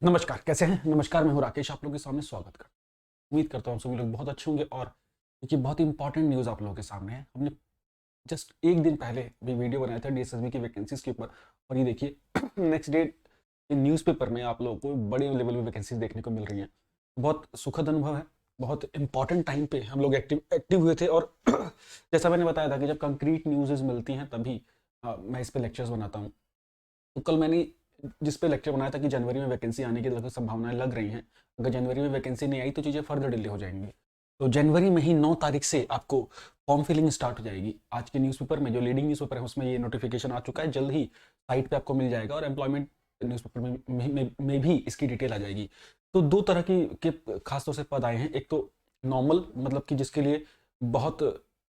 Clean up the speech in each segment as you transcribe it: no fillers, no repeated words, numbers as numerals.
नमस्कार, कैसे हैं? नमस्कार, मैं हूँ राकेश, आप लोगों के सामने स्वागत करता हूँ। उम्मीद करता हूँ सभी लोग बहुत अच्छे होंगे। और देखिए, बहुत ही इंपॉर्टेंट न्यूज़ आप लोगों के सामने है। हमने जस्ट एक दिन पहले भी वीडियो बनाया था डीएसएसबी की वैकेंसीज के ऊपर, और ये देखिए नेक्स्ट डे न्यूज़पेपर में आप लोगों को बड़े लेवल में वैकेंसीज देखने को मिल रही हैं। बहुत सुखद अनुभव है। बहुत इंपॉर्टेंट टाइम पे हम लोग एक्टिव हुए थे। और जैसा मैंने बताया था कि जब कंक्रीट न्यूज़ मिलती हैं तभी मैं इस पे लेक्चर्स बनाता हूँ। तो कल मैंने जिस पे लेक्चर बनाया था कि जनवरी में वैकेंसी आने की लगभग संभावनाएं लग रही हैं। अगर जनवरी में वैकेंसी नहीं आई तो चीज़ें फर्दर डिले हो जाएंगी। तो जनवरी में ही 9 तारीख से आपको फॉर्म फिलिंग स्टार्ट हो जाएगी। आज के न्यूज़पेपर में जो लीडिंग न्यूज़पेपर है उसमें ये नोटिफिकेशन आ चुका है। जल्द ही साइट पे आपको मिल जाएगा और एम्प्लॉयमेंट न्यूज़पेपर में भी इसकी डिटेल आ जाएगी। तो दो तरह की के खास तौर से पद आए हैं। एक तो नॉर्मल, मतलब कि जिसके लिए बहुत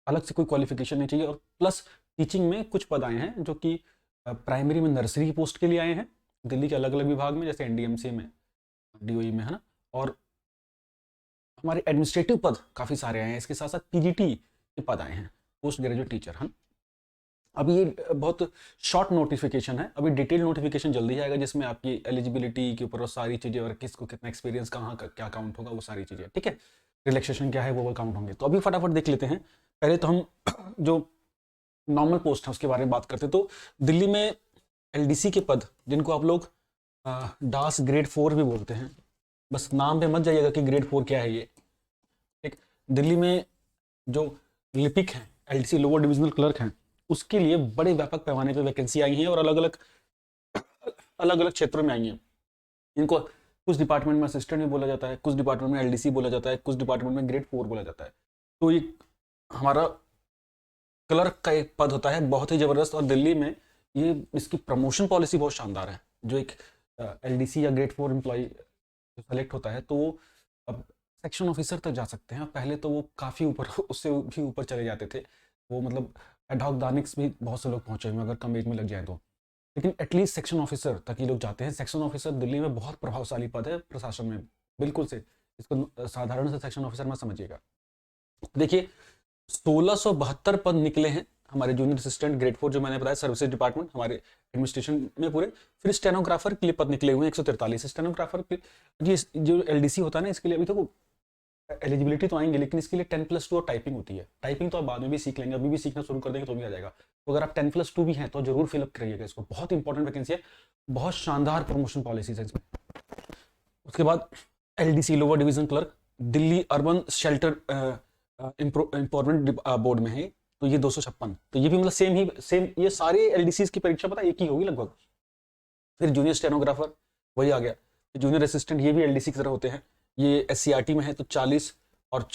अलग से कोई क्वालिफिकेशन नहीं चाहिए, और प्लस टीचिंग में कुछ पद आए हैं जो कि प्राइमरी में नर्सरी पोस्ट के लिए आए हैं दिल्ली के अलग अलग विभाग में, जैसे एनडीएमसी में, डीओई में, है ना। और हमारे एडमिनिस्ट्रेटिव पद काफ़ी सारे आए हैं। इसके साथ साथ पीजीटी के पद आए हैं, पोस्ट ग्रेजुएट टीचर, है ना। अभी ये बहुत शॉर्ट नोटिफिकेशन है। अभी डिटेल नोटिफिकेशन जल्दी आएगा जिसमें आपकी एलिजिबिलिटी के ऊपर और सारी चीज़ें, और किसको कितना एक्सपीरियंस, कहाँ का क्या काउंट होगा, वो सारी चीज़ें, ठीक है। रिलैक्सेशन क्या है वो काउंट होंगे। तो अभी फटाफट देख लेते हैं। पहले तो हम जो नॉर्मल पोस्ट है उसके बारे में बात करते हैं। तो दिल्ली में एलडीसी के पद, जिनको आप लोग डास ग्रेड 4 भी बोलते हैं, बस नाम पे मत जाइएगा कि ग्रेड 4 क्या है ये, ठीक। दिल्ली में जो लिपिक हैं, एलडीसी लोअर डिविजनल क्लर्क हैं, उसके लिए बड़े व्यापक पैमाने पे वैकेंसी आई हैं और अलग अलग क्षेत्रों में आई हैं। इनको कुछ डिपार्टमेंट में असिस्टेंट भी बोला जाता है, कुछ डिपार्टमेंट में एलडीसी बोला जाता है, कुछ डिपार्टमेंट में ग्रेड 4 बोला जाता है। तो ये हमारा क्लर्क का एक पद होता है, बहुत ही ज़बरदस्त। और दिल्ली में ये इसकी प्रमोशन पॉलिसी बहुत शानदार है। जो एक एलडीसी या ग्रेड 4 एम्प्लॉय सेलेक्ट होता है तो वो अब सेक्शन ऑफिसर तक जा सकते हैं। पहले तो वो काफ़ी ऊपर उससे भी ऊपर चले जाते थे। वो मतलब एडहॉक दानिक्स भी बहुत से लोग पहुंचे हुए हैं, अगर कम एज में लग जाए तो। लेकिन एटलीस्ट सेक्शन ऑफिसर तक ही लोग जाते हैं। सेक्शन ऑफिसर दिल्ली में बहुत प्रभावशाली पद है प्रशासन में, बिल्कुल से। इसको साधारण से सेक्शन ऑफिसर मत समझिएगा। देखिए, 1672 पद निकले हैं हमारे जूनियर असिस्टेंट ग्रेड 4, जो मैंने बताया, सर्विसेज डिपार्टमेंट हमारे एडमिनिस्ट्रेशन में पूरे। फिर स्टेनोग्राफर के लिए पद निकले हुए हैं 143। स्टेनोग्राफर के ये जो एलडीसी होता है ना, इसके लिए अभी तो एलिजिबिलिटी तो आएंगे, लेकिन इसके लिए 10+2 और टाइपिंग होती है। टाइपिंग तो आप बाद में भी सीख लेंगे, अभी भी सीखना शुरू कर देंगे तो भी आ जाएगा। तो अगर आप 10+2 भी हैं तो जरूर फिलअप करिएगा इसको। बहुत इंपॉर्टेंट वैकेंसी है, बहुत शानदार प्रमोशन पॉलिसी है इसमें। उसके बाद LDC lower division clerk, Delhi urban shelter empowerment board में है। तो ये 256। तो ये भी मतलब सेम ये सारे एलडीसी की परीक्षा पता एक ही होगी लगभग। फिर जूनियर स्टेनोग्राफर वही आ गया। जूनियर असिस्टेंट ये भी एलडीसी की तरह होते हैं। ये एससीईआरटी में है तो 40 और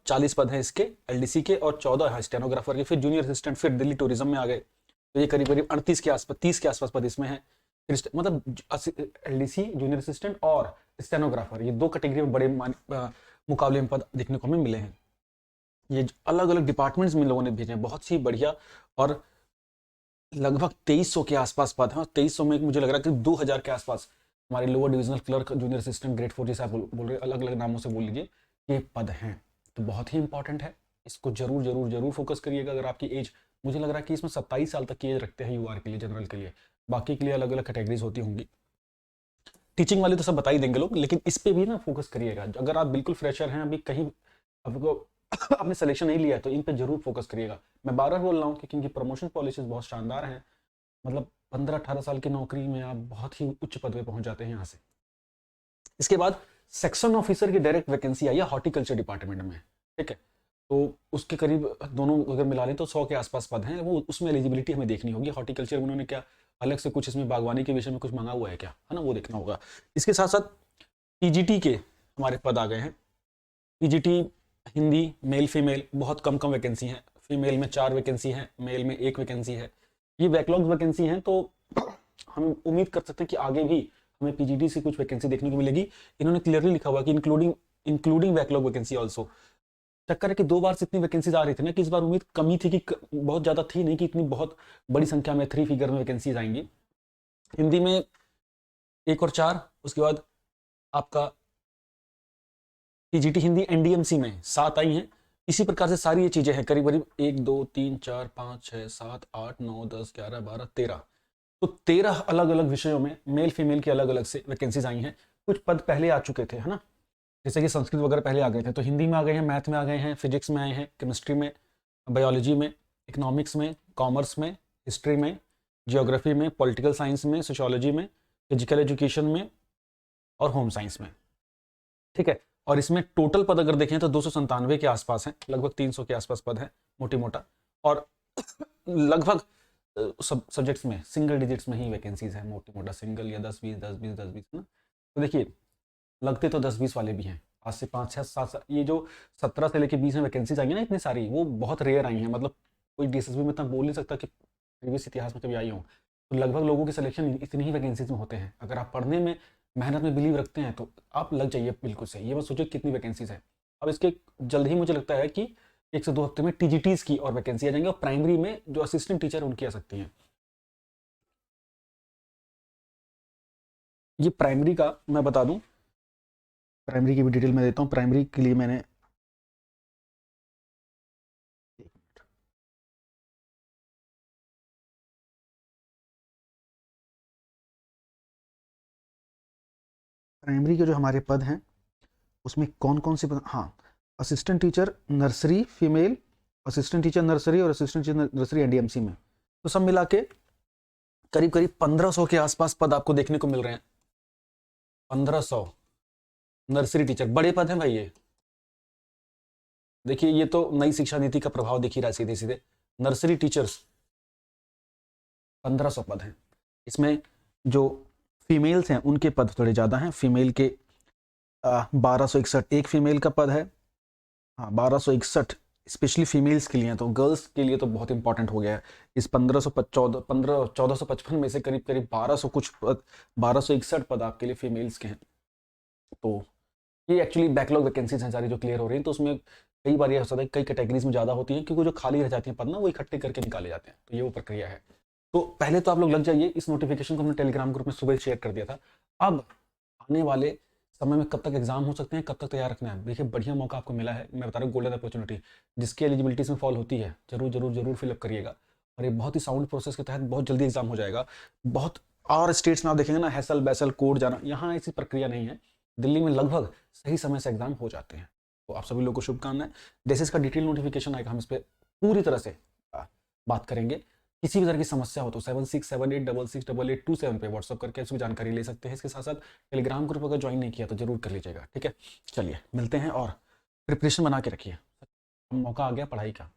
40 पद हैं इसके एलडीसी के, और 14 है स्टेनोग्राफर के। फिर जूनियर असिस्टेंट फिर दिल्ली टूरिज्म में आ गए, तो ये करीब करीब 38 के आसपास, 30 के आसपास पद इसमें है। फिर मतलब एलडीसी, जूनियर असिस्टेंट और स्टेनोग्राफर, ये दो कैटेगरी में बड़े मुकाबले में पद देखने को हमें मिले हैं। ये अलग अलग डिपार्टमेंट्स में लोगों ने भेजे हैं, बहुत ही बढ़िया। और लगभग 2300 के आसपास पद हैं। 2300 में मुझे लग रहा है कि 2000 के आसपास हमारे lower divisional clerk, junior assistant grade 4, जैसे आप बोल रहे, अलग अलग नामों से बोल लीजिए, ये पद हैं। तो बहुत ही इंपॉर्टेंट है, इसको जरूर जरूर जरूर फोकस करिएगा। अगर आपकी एज, मुझे लग रहा है कि इसमें 27 साल तक की एज रखते हैं यूआर के लिए, जनरल के लिए। बाकी के लिए अलग अलग कैटेगरीज होती होंगी। टीचिंग वाले तो सब बता ही देंगे लोग, लेकिन इस पे भी ना फोकस करिएगा। अगर आप बिल्कुल फ्रेशर हैं, अभी कहीं आपको आपने सिलेक्शन नहीं लिया है, तो इन पे जरूर फोकस करिएगा। मैं बार बार बोल रहा हूँ कि क्योंकि प्रमोशन पॉलिसीज बहुत शानदार हैं। मतलब 15-18 साल की नौकरी में आप बहुत ही उच्च पद पे पहुंच जाते हैं यहाँ से। इसके बाद सेक्शन ऑफिसर की डायरेक्ट वैकेंसी आई है हॉर्टिकल्चर डिपार्टमेंट में, ठीक है। तो उसके करीब दोनों अगर मिला लें तो 100 के आसपास पद हैं। वो उसमें एलिजिबिलिटी हमें देखनी होगी। हॉर्टिकल्चर में उन्होंने क्या अलग से कुछ इसमें बागवानी के विषय में कुछ मांगा हुआ है क्या, है ना, वो देखना होगा। इसके साथ साथ पीजीटी के हमारे पद आ गए हैं। पीजीटी हिंदी मेल फीमेल, बहुत कम कम वैकेंसी हैं। फीमेल में 4 वैकेंसी हैं, मेल में 1 वैकेंसी है। ये बैकलॉग वैकेंसी हैं, तो हम उम्मीद कर सकते हैं कि आगे भी हमें पीजीटी से कुछ वैकेंसी देखने को मिलेगी। इन्होंने क्लियरली लिखा हुआ कि इंक्लूडिंग बैकलॉग वैकेंसी ऑल्सो। चक्कर है कि 2 बार से इतनी वैकेंसीज आ रही थी ना, कि इस बार उम्मीद कमी थी, कि बहुत ज्यादा थी नहीं कि इतनी बहुत बड़ी संख्या में 3 फिगर में वैकेंसीज आएंगी। हिंदी में 1 और 4, उसके बाद आपका पीजीटी हिंदी एनडीएमसी में 7 आई हैं। इसी प्रकार से सारी ये चीजें हैं, करीब करीब 1 2 3 4 5 6 7 8 9 10 11 12 13। तो 13 अलग अलग विषयों में मेल फीमेल की अलग अलग से वैकेंसीज आई हैं। कुछ पद पहले आ चुके थे, है ना, जैसे कि संस्कृत वगैरह पहले आ गए थे, तो हिंदी में आ गए हैं, मैथ में आ गए हैं, फिजिक्स में आए हैं, केमिस्ट्री में, बायोलॉजी में, इकोनॉमिक्स में, कॉमर्स में, हिस्ट्री में, जियोग्राफी में, पॉलिटिकल साइंस में, सोशियोलॉजी में, फिजिकल एजुकेशन में और होम साइंस में। ठीक है, और इसमें टोटल पद अगर देखें तो 297 के आसपास हैं, लगभग 300 के आसपास पद है मोटी मोटा, और लगभग सब सब्जेक्ट्स में सिंगल डिजिट्स में ही वैकेंसीज है, मोटी मोटा सिंगल या 10-20 10-20 10-20 ना। तो देखिए लगते तो 10-20 वाले भी हैं, आज से 5-6-7 ये जो 17 से लेके 20 में वैकेंसीज आई है ना इतनी सारी, वो बहुत रेयर आई हैं, मतलब कोई डीएसएसबी में इतना बोल नहीं सकता कि प्रीवियस इतिहास में कभी आई हो। तो लगभग लोगों के सिलेक्शन इतनी ही वैकेंसीज में होते हैं। अगर आप पढ़ने में मेहनत में बिलीव रखते हैं तो आप लग जाइए बिल्कुल सही, ये मत सोचिए कितनी वैकेंसीज है। अब इसके जल्द ही मुझे लगता है कि 1 से 2 हफ्ते में टीजीटीज की और वैकेंसी आ जाएंगी, और प्राइमरी में जो असिस्टेंट टीचर उनकी आ सकती हैं। ये प्राइमरी का मैं बता दूं, प्राइमरी की भी डिटेल मैं देता हूँ। प्राइमरी के लिए मैंने प्राइमरी के जो हमारे पद हैं उसमें कौन कौन से पद, हाँ, assistant teacher nursery female, assistant teacher nursery और असिस्टेंट टीचर नर्सरी एनडीएमसी में, तो सब मिला के करीब करीब 1500 के आसपास पद आपको देखने को मिल रहे हैं। 1500 नर्सरी टीचर, बड़े पद हैं भाई ये। देखिए ये तो नई शिक्षा नीति का प्रभाव दिख ही रहा है सीधे सीधे। नर्सरी टीचर्स 1500 पद हैं। इसमें जो फीमेल्स हैं उनके पद थोड़े ज़्यादा हैं। फीमेल के 1261 एक फीमेल का पद है, हाँ 1261 स्पेशली फीमेल्स के लिए, तो गर्ल्स के लिए तो बहुत इंपॉर्टेंट हो गया है। इस 1455 में से करीब करीब 1200 कुछ पद, 1261 पद आपके लिए फीमेल्स के हैं। तो ये एक्चुअली बैकलॉग वैकेंसीज हैं सारी जो क्लियर हो रही हैं, तो उसमें कई बार ये हो सकता है कई कैटेगरीज में ज़्यादा होती है, क्योंकि जो खाली रह जाती हैं पद ना वो इकट्ठे करके निकाले जाते हैं, तो ये वो प्रक्रिया है। तो पहले तो आप लोग लग जाइए, इस नोटिफिकेशन को हमने टेलीग्राम ग्रुप में सुबह शेयर कर दिया था। अब आने वाले समय में कब तक एग्जाम हो सकते हैं, कब तक तैयार रखना है, देखिए बढ़िया मौका आपको मिला है, मैं बता रहा हूँ गोल्डन अपॉर्चुनिटी, जिसकी एलिजिबिलिटीज में फॉल होती है जरूर जरूर जरूर फिलअप करिएगा, और ये बहुत ही साउंड प्रोसेस के तहत बहुत जल्दी एग्जाम हो जाएगा। बहुत और स्टेट्स में आप देखेंगे ना हैसल बैसल कोर्ट जाना, यहाँ ऐसी प्रक्रिया नहीं है। दिल्ली में लगभग सही समय से एग्जाम हो जाते हैं। तो आप सभी लोगों को शुभकामनाएं। जैसे इसका डिटेल नोटिफिकेशन आएगा हम इस पर पूरी तरह से बात करेंगे। किसी भी तरह की समस्या हो तो 7678668827 पे व्हाट्सअप करके इसकी जानकारी ले सकते हैं। इसके साथ साथ टेलीग्राम ग्रुप अगर ज्वाइन नहीं किया तो जरूर कर लीजिएगा, ठीक है। चलिए मिलते हैं और प्रिपरेशन बना के रखिए, मौका आ गया पढ़ाई का।